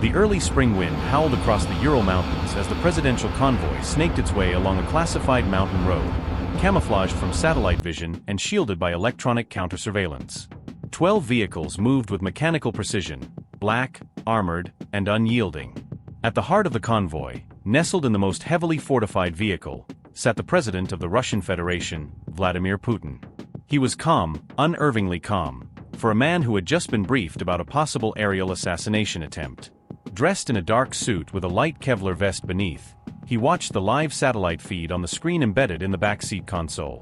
The early spring wind howled across the Ural Mountains as the presidential convoy snaked its way along a classified mountain road, camouflaged from satellite vision and shielded by electronic counter-surveillance. 12 vehicles moved with mechanical precision, black, armored, and unyielding. At the heart of the convoy, nestled in the most heavily fortified vehicle, sat the President of the Russian Federation, Vladimir Putin. He was calm, unnervingly calm, for a man who had just been briefed about a possible aerial assassination attempt. Dressed in a dark suit with a light Kevlar vest beneath, he watched the live satellite feed on the screen embedded in the backseat console.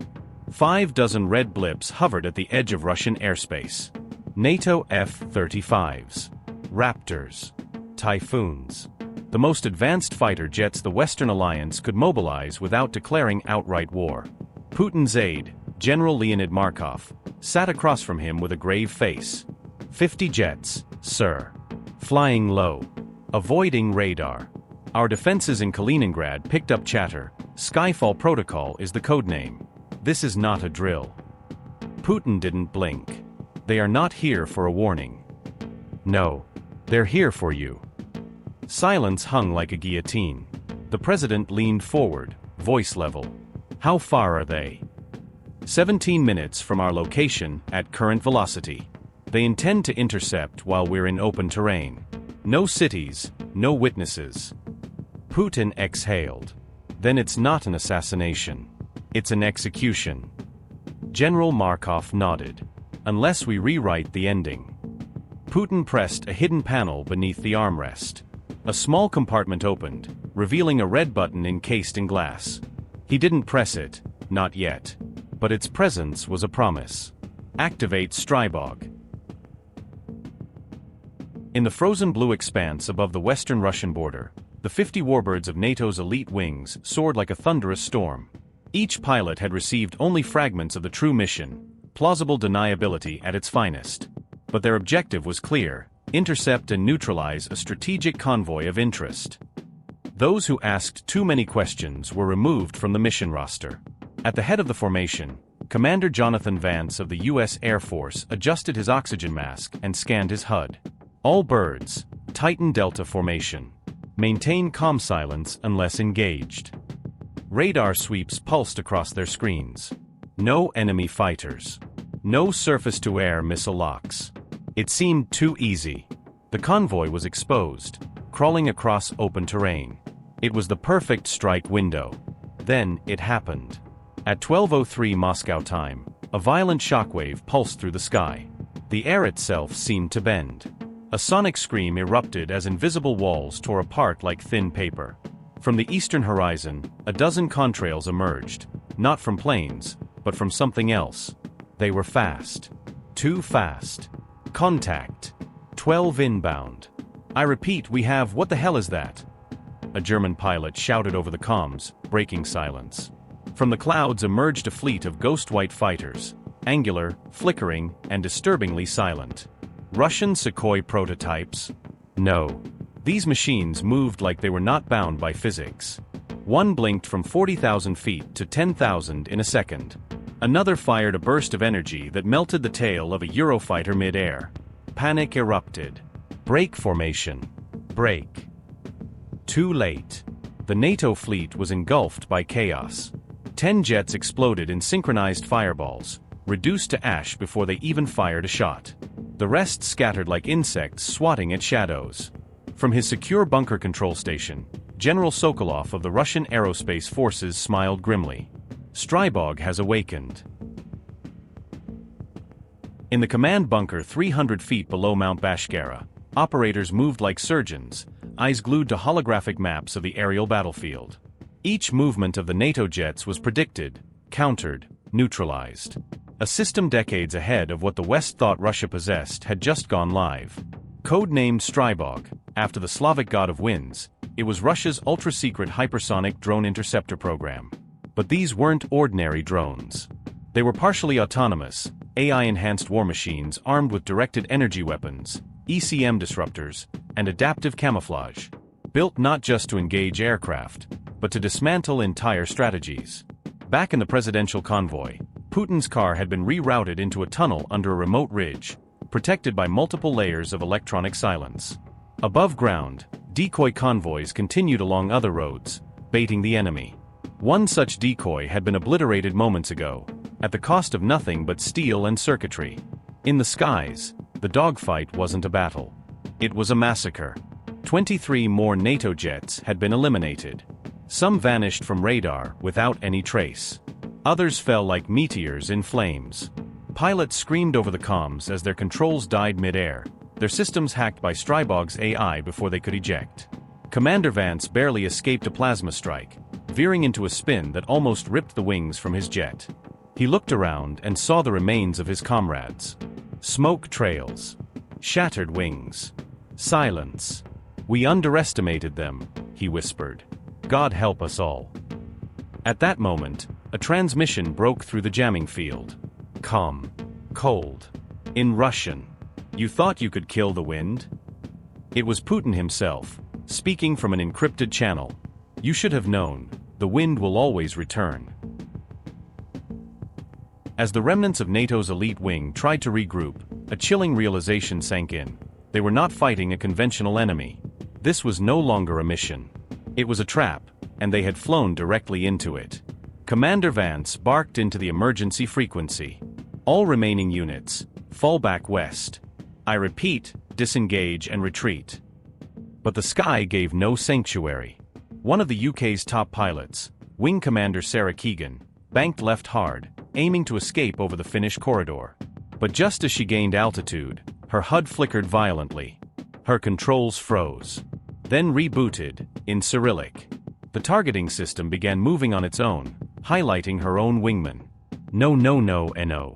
5 dozen red blips hovered at the edge of Russian airspace. NATO F-35s, Raptors, Typhoons. The most advanced fighter jets the Western Alliance could mobilize without declaring outright war. Putin's aide, General Leonid Markov, sat across from him with a grave face. 50 jets, sir. Flying low. Avoiding radar. Our defenses in Kaliningrad picked up chatter. Skyfall Protocol is the codename. This is not a drill. Putin didn't blink. They are not here for a warning. No. They're here for you. Silence hung like a guillotine. The president leaned forward, voice level. How far are they? 17 minutes from our location at current velocity. They intend to intercept while we're in open terrain. No cities, no witnesses. Putin exhaled. Then it's not an assassination. It's an execution. General Markov nodded. Unless we rewrite the ending. Putin pressed a hidden panel beneath the armrest. A small compartment opened, revealing a red button encased in glass. He didn't press it, not yet. But its presence was a promise. Activate Strybog. In the frozen blue expanse above the western Russian border, the 50 warbirds of NATO's elite wings soared like a thunderous storm. Each pilot had received only fragments of the true mission, plausible deniability at its finest. But their objective was clear: intercept and neutralize a strategic convoy of interest. Those who asked too many questions were removed from the mission roster. At the head of the formation, Commander Jonathan Vance of the U.S. Air Force adjusted his oxygen mask and scanned his HUD. All birds, Titan Delta formation. Maintain comm silence unless engaged. Radar sweeps pulsed across their screens. No enemy fighters. No surface-to-air missile locks. It seemed too easy. The convoy was exposed, crawling across open terrain. It was the perfect strike window. Then it happened. At 12:03 Moscow time, a violent shockwave pulsed through the sky. The air itself seemed to bend. A sonic scream erupted as invisible walls tore apart like thin paper. From the eastern horizon, a dozen contrails emerged, not from planes, but from something else. They were fast. Too fast. Contact. 12 inbound. I repeat, we have— what the hell is that? A German pilot shouted over the comms, breaking silence. From the clouds emerged a fleet of ghost-white fighters, angular, flickering, and disturbingly silent. Russian Sukhoi prototypes? No. These machines moved like they were not bound by physics. One blinked from 40,000 feet to 10,000 in a second. Another fired a burst of energy that melted the tail of a Eurofighter mid-air. Panic erupted. Break formation. Break. Too late. The NATO fleet was engulfed by chaos. 10 jets exploded in synchronized fireballs, reduced to ash before they even fired a shot. The rest scattered like insects swatting at shadows. From his secure bunker control station, General Sokolov of the Russian Aerospace Forces smiled grimly. Strybog has awakened. In the command bunker 300 feet below Mount Bashkara, operators moved like surgeons, eyes glued to holographic maps of the aerial battlefield. Each movement of the NATO jets was predicted, countered, neutralized. A system decades ahead of what the West thought Russia possessed had just gone live. Code-named Strybog, after the Slavic god of winds, it was Russia's ultra-secret hypersonic drone interceptor program. But these weren't ordinary drones. They were partially autonomous, AI-enhanced war machines armed with directed energy weapons, ECM disruptors, and adaptive camouflage. Built not just to engage aircraft, but to dismantle entire strategies. Back in the presidential convoy, Putin's car had been rerouted into a tunnel under a remote ridge, protected by multiple layers of electronic silence. Above ground, decoy convoys continued along other roads, baiting the enemy. One such decoy had been obliterated moments ago, at the cost of nothing but steel and circuitry. In the skies, the dogfight wasn't a battle. It was a massacre. 23 more NATO jets had been eliminated. Some vanished from radar without any trace. Others fell like meteors in flames. Pilots screamed over the comms as their controls died mid-air, their systems hacked by Strybog's AI before they could eject. Commander Vance barely escaped a plasma strike, veering into a spin that almost ripped the wings from his jet. He looked around and saw the remains of his comrades. Smoke trails. Shattered wings. Silence. "We underestimated them," he whispered. "God help us all." At that moment, a transmission broke through the jamming field. Calm. Cold. In Russian. "You thought you could kill the wind?" It was Putin himself, speaking from an encrypted channel. "You should have known, the wind will always return." As the remnants of NATO's elite wing tried to regroup, a chilling realization sank in. They were not fighting a conventional enemy. This was no longer a mission. It was a trap, and they had flown directly into it. Commander Vance barked into the emergency frequency. "All remaining units, fall back west. I repeat, disengage and retreat." But the sky gave no sanctuary. One of the UK's top pilots, Wing Commander Sarah Keegan, banked left hard, aiming to escape over the Finnish corridor. But just as she gained altitude, her HUD flickered violently. Her controls froze. Then rebooted, in Cyrillic. The targeting system began moving on its own, highlighting her own wingman. No.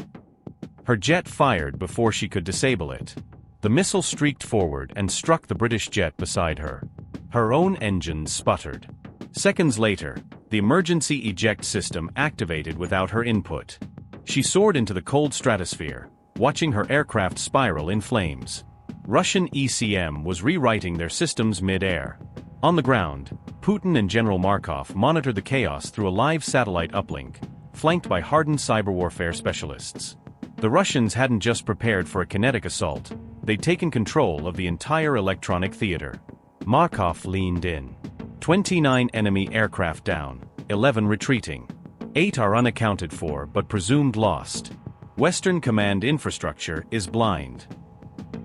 Her jet fired before she could disable it. The missile streaked forward and struck the British jet beside her. Her own engines sputtered. Seconds later, the emergency eject system activated without her input. She soared into the cold stratosphere, watching her aircraft spiral in flames. Russian ECM was rewriting their systems mid-air. On the ground, Putin and General Markov monitored the chaos through a live satellite uplink, flanked by hardened cyber warfare specialists. The Russians hadn't just prepared for a kinetic assault, they'd taken control of the entire electronic theater. Markov leaned in. 29 enemy aircraft down, 11 retreating. 8 are unaccounted for but presumed lost. Western command infrastructure is blind.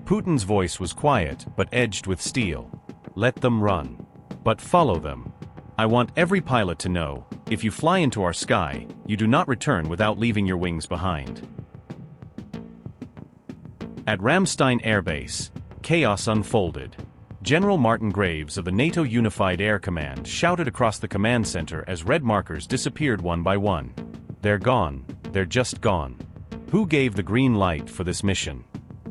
Putin's voice was quiet but edged with steel. "Let them run. But follow them. I want every pilot to know, if you fly into our sky, you do not return without leaving your wings behind." At Ramstein Air Base, chaos unfolded. General Martin Graves of the NATO Unified Air Command shouted across the command center as red markers disappeared one by one. "They're gone, they're just gone. Who gave the green light for this mission?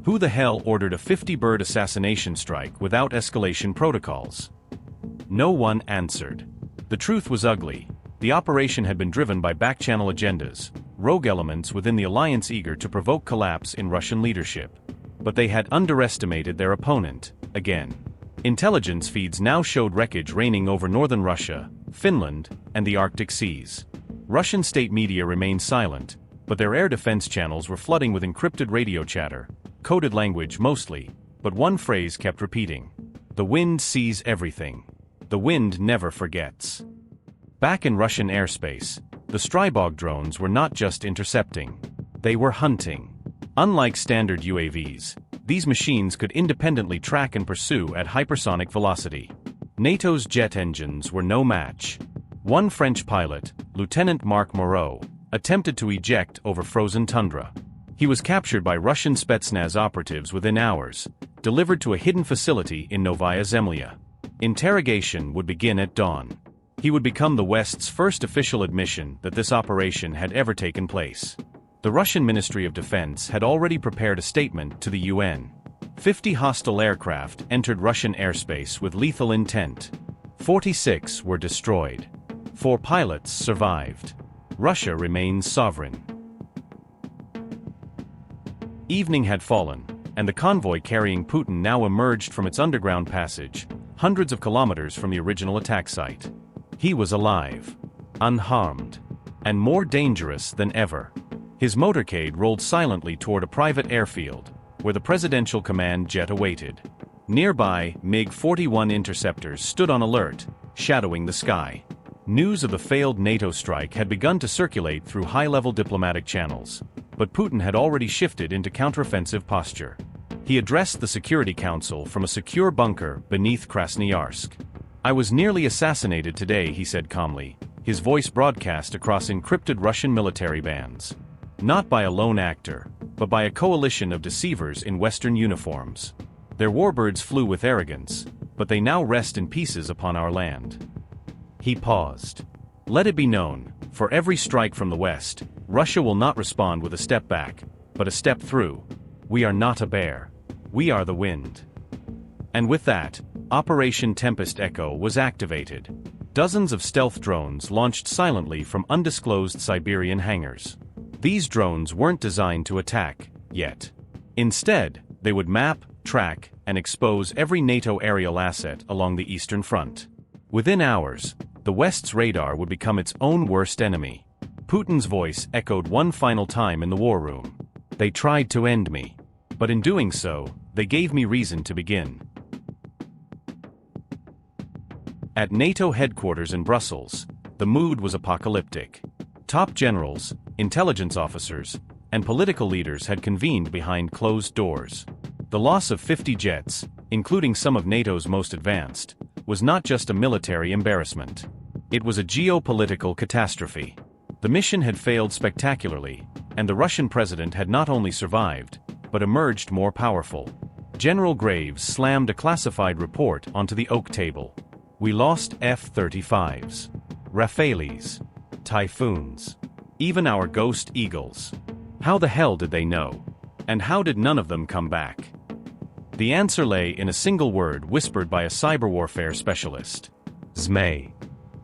Who the hell ordered a 50-bird assassination strike without escalation protocols?" No one answered. The truth was ugly. The operation had been driven by back-channel agendas, rogue elements within the alliance eager to provoke collapse in Russian leadership. But they had underestimated their opponent, again. Intelligence feeds now showed wreckage raining over northern Russia, Finland, and the Arctic seas. Russian state media remained silent, but their air defense channels were flooding with encrypted radio chatter, coded language mostly, but one phrase kept repeating. "The wind sees everything. The wind never forgets." Back in Russian airspace, the Strybog drones were not just intercepting. They were hunting. Unlike standard UAVs, these machines could independently track and pursue at hypersonic velocity. NATO's jet engines were no match. One French pilot, Lieutenant Marc Moreau, attempted to eject over frozen tundra. He was captured by Russian Spetsnaz operatives within hours, delivered to a hidden facility in Novaya Zemlya. Interrogation would begin at dawn. He would become the West's first official admission that this operation had ever taken place. The Russian Ministry of Defense had already prepared a statement to the UN. 50 hostile aircraft entered Russian airspace with lethal intent. 46 were destroyed. 4 pilots survived. Russia remains sovereign. Evening had fallen, and the convoy carrying Putin now emerged from its underground passage, hundreds of kilometers from the original attack site. He was alive, unharmed, and more dangerous than ever. His motorcade rolled silently toward a private airfield, where the presidential command jet awaited. Nearby, MiG-41 interceptors stood on alert, shadowing the sky. News of the failed NATO strike had begun to circulate through high-level diplomatic channels, but Putin had already shifted into counteroffensive posture. He addressed the Security Council from a secure bunker beneath Krasnoyarsk. "I was nearly assassinated today," he said calmly, his voice broadcast across encrypted Russian military bands. Not by a lone actor, but by a coalition of deceivers in Western uniforms. Their warbirds flew with arrogance, but they now rest in pieces upon our land. He paused. "Let it be known, for every strike from the West, Russia will not respond with a step back, but a step through. We are not a bear. We are the wind." And with that, Operation Tempest Echo was activated. Dozens of stealth drones launched silently from undisclosed Siberian hangars. These drones weren't designed to attack, yet. Instead, they would map, track, and expose every NATO aerial asset along the Eastern Front. Within hours, the West's radar would become its own worst enemy. Putin's voice echoed one final time in the war room. "They tried to end me. But in doing so, they gave me reason to begin." At NATO headquarters in Brussels, the mood was apocalyptic. Top generals, intelligence officers, and political leaders had convened behind closed doors. The loss of 50 jets, including some of NATO's most advanced, was not just a military embarrassment. It was a geopolitical catastrophe. The mission had failed spectacularly, and the Russian president had not only survived, but emerged more powerful. General Graves slammed a classified report onto the oak table. "We lost F-35s, Rafales, Typhoons, even our Ghost Eagles. How the hell did they know? And how did none of them come back?" The answer lay in a single word whispered by a cyber warfare specialist: ZME.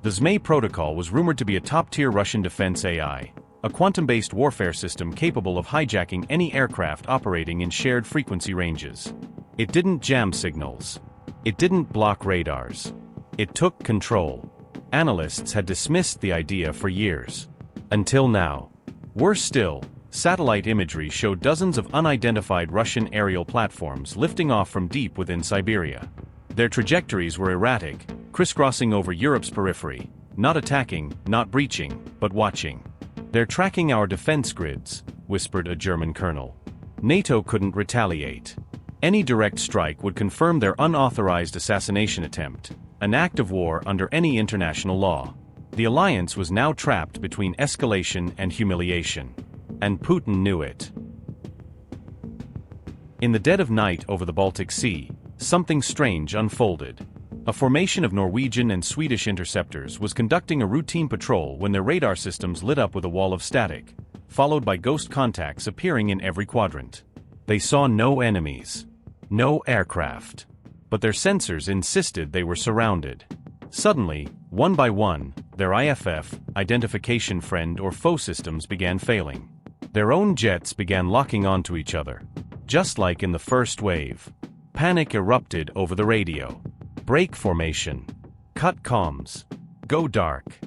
The ZME protocol was rumored to be a top-tier Russian defense AI, a quantum-based warfare system capable of hijacking any aircraft operating in shared frequency ranges. It didn't jam signals. It didn't block radars. It took control. Analysts had dismissed the idea for years. Until now. Worse still, satellite imagery showed dozens of unidentified Russian aerial platforms lifting off from deep within Siberia. Their trajectories were erratic, crisscrossing over Europe's periphery, not attacking, not breaching, but watching. "They're tracking our defense grids," whispered a German colonel. NATO couldn't retaliate. Any direct strike would confirm their unauthorized assassination attempt, an act of war under any international law. The alliance was now trapped between escalation and humiliation. And Putin knew it. In the dead of night over the Baltic Sea, something strange unfolded. A formation of Norwegian and Swedish interceptors was conducting a routine patrol when their radar systems lit up with a wall of static, followed by ghost contacts appearing in every quadrant. They saw no enemies. No aircraft. But their sensors insisted they were surrounded. Suddenly, one by one, their IFF, identification friend or foe systems began failing. Their own jets began locking onto each other. Just like in the first wave. Panic erupted over the radio. "Break formation. Cut comms. Go dark."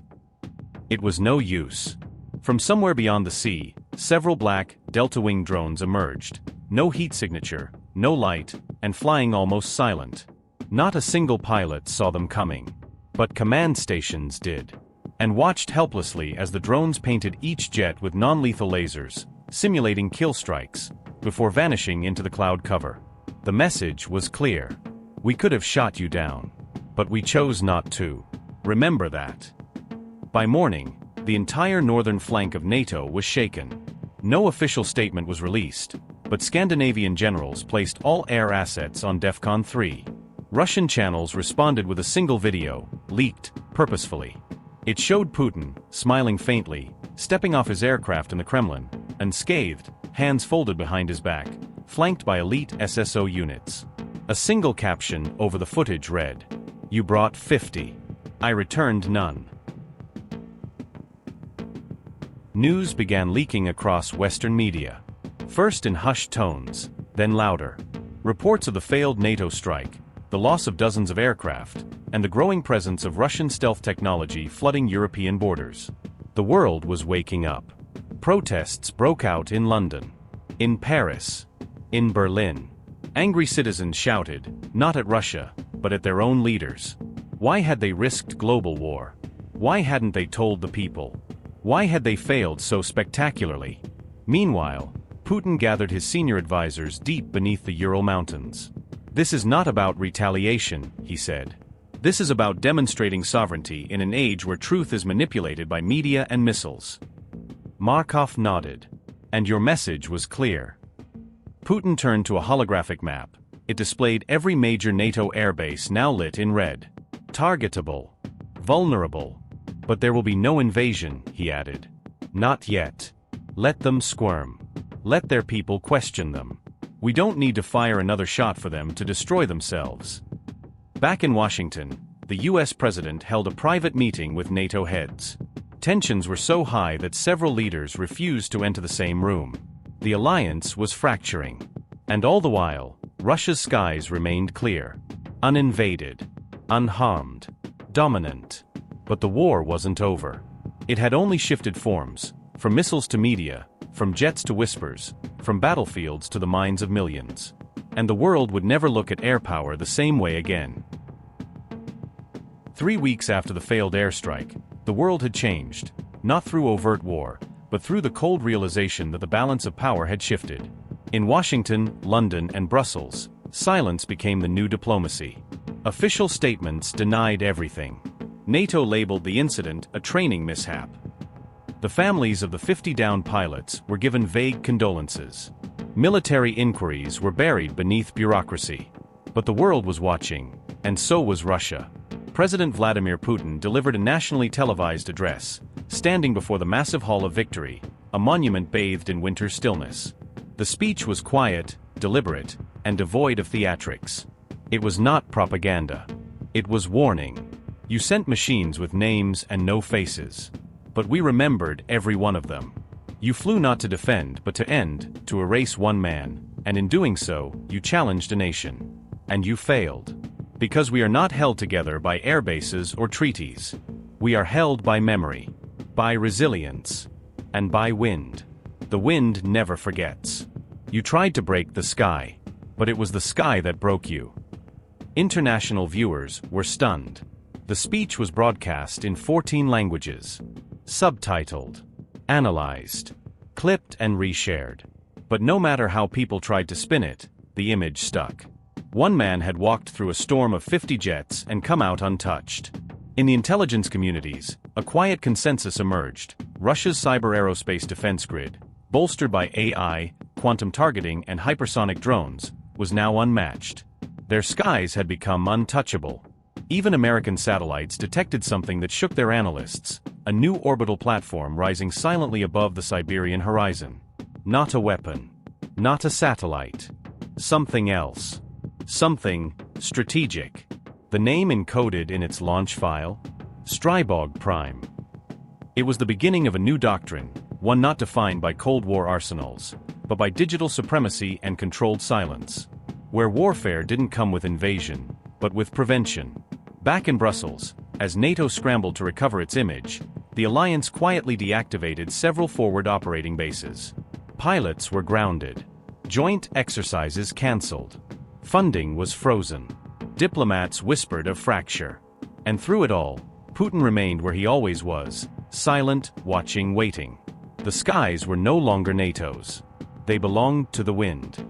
It was no use. From somewhere beyond the sea, several black, delta-wing drones emerged. No heat signature, no light, and flying almost silent. Not a single pilot saw them coming. But command stations did. And watched helplessly as the drones painted each jet with non-lethal lasers, simulating kill strikes, before vanishing into the cloud cover. The message was clear. "We could have shot you down. But we chose not to. Remember that." By morning, the entire northern flank of NATO was shaken. No official statement was released, but Scandinavian generals placed all air assets on DEFCON 3. Russian channels responded with a single video, leaked, purposefully. It showed Putin, smiling faintly, stepping off his aircraft in the Kremlin, unscathed, hands folded behind his back, flanked by elite SSO units. A single caption over the footage read, "You brought 50. I returned none." News began leaking across Western media. First in hushed tones, then louder. Reports of the failed NATO strike, the loss of dozens of aircraft, and the growing presence of Russian stealth technology flooding European borders. The world was waking up. Protests broke out in London, in Paris, in Berlin, Angry citizens shouted, not at Russia, but at their own leaders. Why had they risked global war? Why hadn't they told the people? Why had they failed so spectacularly? Meanwhile, Putin gathered his senior advisors deep beneath the Ural Mountains. This is not about retaliation, he said. This is about demonstrating sovereignty in an age where truth is manipulated by media and missiles. Markov nodded. And your message was clear. Putin turned to a holographic map. It displayed every major NATO airbase now lit in red. Targetable. Vulnerable. But there will be no invasion, he added. Not yet. Let them squirm. Let their people question them. We don't need to fire another shot for them to destroy themselves. Back in Washington, the US president held a private meeting with NATO heads. Tensions were so high that several leaders refused to enter the same room. The alliance was fracturing. And all the while, Russia's skies remained clear. Uninvaded. Unharmed. Dominant. But the war wasn't over. It had only shifted forms, from missiles to media, from jets to whispers, from battlefields to the minds of millions. And the world would never look at air power the same way again. 3 weeks after the failed airstrike, the world had changed, not through overt war, but through the cold realization that the balance of power had shifted. In Washington, London, and Brussels, silence became the new diplomacy. Official statements denied everything. NATO labeled the incident a training mishap. The families of the 50 downed pilots were given vague condolences. Military inquiries were buried beneath bureaucracy. But the world was watching, and so was Russia. President Vladimir Putin delivered a nationally televised address, standing before the massive Hall of Victory, a monument bathed in winter stillness. The speech was quiet, deliberate, and devoid of theatrics. It was not propaganda. It was warning. You sent machines with names and no faces. But we remembered every one of them. You flew not to defend but to end, to erase one man, and in doing so, you challenged a nation. And you failed. Because we are not held together by air bases or treaties. We are held by memory, by resilience, and by wind. The wind never forgets. You tried to break the sky, but it was the sky that broke you. International viewers were stunned. The speech was broadcast in 14 languages, subtitled, analyzed, clipped and reshared. But no matter how people tried to spin it, the image stuck. One man had walked through a storm of 50 jets and come out untouched. In the intelligence communities, a quiet consensus emerged. Russia's cyber-aerospace defense grid, bolstered by AI, quantum targeting and hypersonic drones, was now unmatched. Their skies had become untouchable. Even American satellites detected something that shook their analysts, a new orbital platform rising silently above the Siberian horizon. Not a weapon. Not a satellite. Something else. Something strategic. The name encoded in its launch file? Strybog Prime. It was the beginning of a new doctrine, one not defined by Cold War arsenals, but by digital supremacy and controlled silence. Where warfare didn't come with invasion, but with prevention. Back in Brussels, as NATO scrambled to recover its image, the alliance quietly deactivated several forward operating bases. Pilots were grounded. Joint exercises cancelled. Funding was frozen. Diplomats whispered of fracture. And through it all, Putin remained where he always was, silent, watching, waiting. The skies were no longer NATO's. They belonged to the wind.